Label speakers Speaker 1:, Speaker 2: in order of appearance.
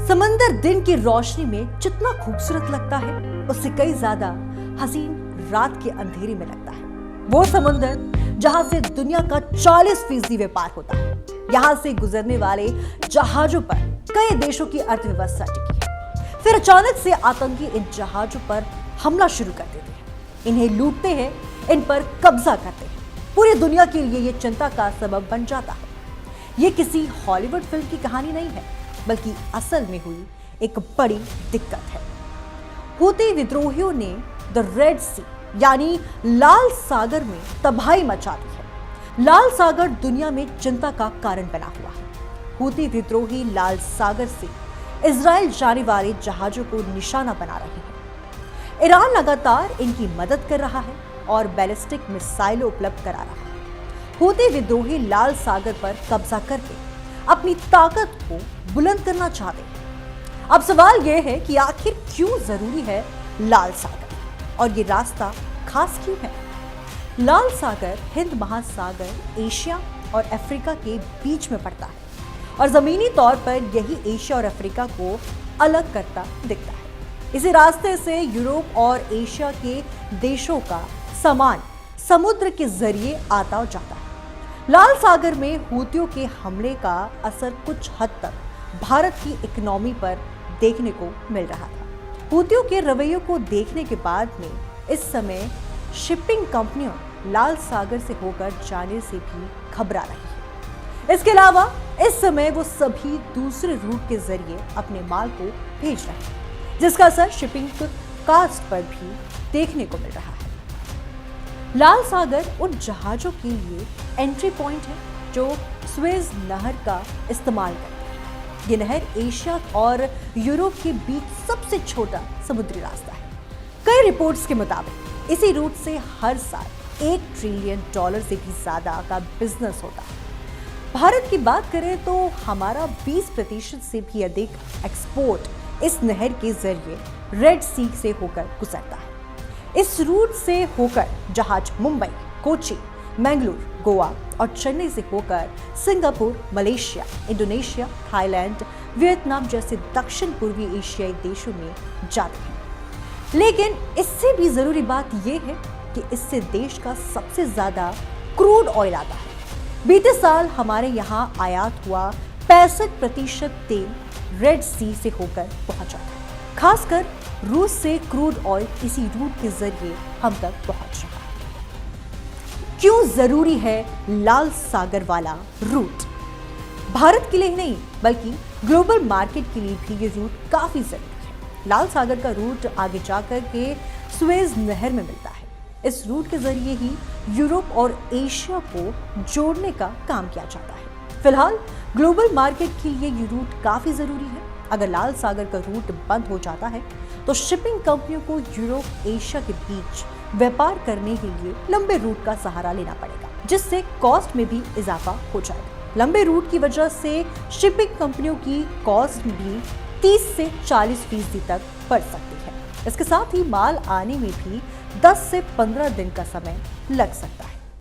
Speaker 1: समंदर दिन की रोशनी में जितना खूबसूरत लगता है, उससे कई ज्यादा हसीन रात के अंधेरे में लगता है। वो समंदर जहां से दुनिया का 40% व्यापार होता है, यहां से गुजरने वाले जहाजों पर कई देशों की अर्थव्यवस्था टिकी है। फिर अचानक से आतंकी इन जहाजों पर हमला शुरू कर देते हैं, इन्हें लूटते हैं, इन पर कब्जा करते हैं। पूरी दुनिया के लिए यह चिंता का सबब बन जाता है। ये किसी हॉलीवुड फिल्म की कहानी नहीं है, बल्कि असल में हुई एक बड़ी दिक्कत है। हूती विद्रोहियों ने द रेड सी यानी लाल सागर में तबाही मचा दी है। लाल सागर दुनिया में चिंता का कारण बना हुआ है। हूती विद्रोही लाल सागर से इजराइल जाने वाले जहाजों को निशाना बना रहे हैं। ईरान लगातार इनकी मदद कर रहा है और बैलिस्टिक मिसाइल उपलब्ध करा रहा है। हूती विद्रोही लाल सागर पर कब्जा करके अपनी ताकत को बुलंद करना चाहते हैं। अब सवाल यह है कि आखिर क्यों जरूरी है लाल सागर और ये रास्ता खास क्यों है? लाल सागर हिंद महासागर, एशिया और अफ्रीका के बीच में पड़ता है और जमीनी तौर पर यही एशिया और अफ्रीका को अलग करता दिखता है। इसी रास्ते से यूरोप और एशिया के देशों का सामान समुद्र के जरिए आता जाता है। लाल सागर में हूतियों के हमले का असर कुछ हद तक भारत की इकोनॉमी पर देखने को मिल रहा था। हूतियों के रवैयों को देखने के बाद में इस समय शिपिंग कंपनियां लाल सागर से होकर जाने से भी घबरा रही है। इसके अलावा इस समय वो सभी दूसरे रूट के जरिए अपने माल को भेज रहे हैं, जिसका असर शिपिंग कास्ट पर भी देखने को मिल रहा है। लाल सागर उन जहाजों के लिए एंट्री पॉइंट है जो स्वेज नहर का इस्तेमाल करते हैं। ये नहर एशिया और यूरोप के बीच सबसे छोटा समुद्री रास्ता है। कई रिपोर्ट्स के मुताबिक इसी रूट से हर साल $1 ट्रिलियन से भी ज्यादा का बिजनेस होता है। भारत की बात करें तो हमारा 20% से भी अधिक एक्सपोर्ट इस नहर के जरिए रेड सी से होकर गुजरता है। इस रूट से होकर जहाज मुंबई, कोची, मैंगलोर, गोवा और चेन्नई से होकर Singapore, Malaysia, Indonesia, Thailand, Vietnam जैसे दक्षिण पूर्वी एशियाई देशों में जाते हैं। लेकिन इससे भी जरूरी बात यह है कि इससे देश का सबसे ज्यादा क्रूड ऑयल आता है। बीते साल हमारे यहाँ आयात हुआ 65% तेल रेड सी से होकर पहुंचा था। खासकर रूस से क्रूड ऑयल इसी रूट के जरिए हम तक पहुंच रहा है। क्यों जरूरी है लाल सागर वाला रूट? भारत के लिए ही नहीं, बल्कि ग्लोबल मार्केट के लिए भी ये रूट काफी जरूरी है। लाल सागर का रूट आगे जाकर के स्वेज नहर में मिलता है। इस रूट के जरिए ही यूरोप और एशिया को जोड़ने का काम किया जाता है। फिलहाल ग्लोबल मार्केट के लिए ये रूट काफी जरूरी है। अगर लाल सागर का रूट बंद हो जाता है तो शिपिंग कंपनियों को यूरोप, एशिया के बीच व्यापार करने के लिए लंबे रूट का सहारा लेना पड़ेगा, जिससे कॉस्ट में भी इजाफा हो जाएगा। लंबे रूट की वजह से शिपिंग कंपनियों की कॉस्ट भी 30 से 40% तक बढ़ सकती है। इसके साथ ही माल आने में भी 10 से 15 दिन का समय लग सकता है।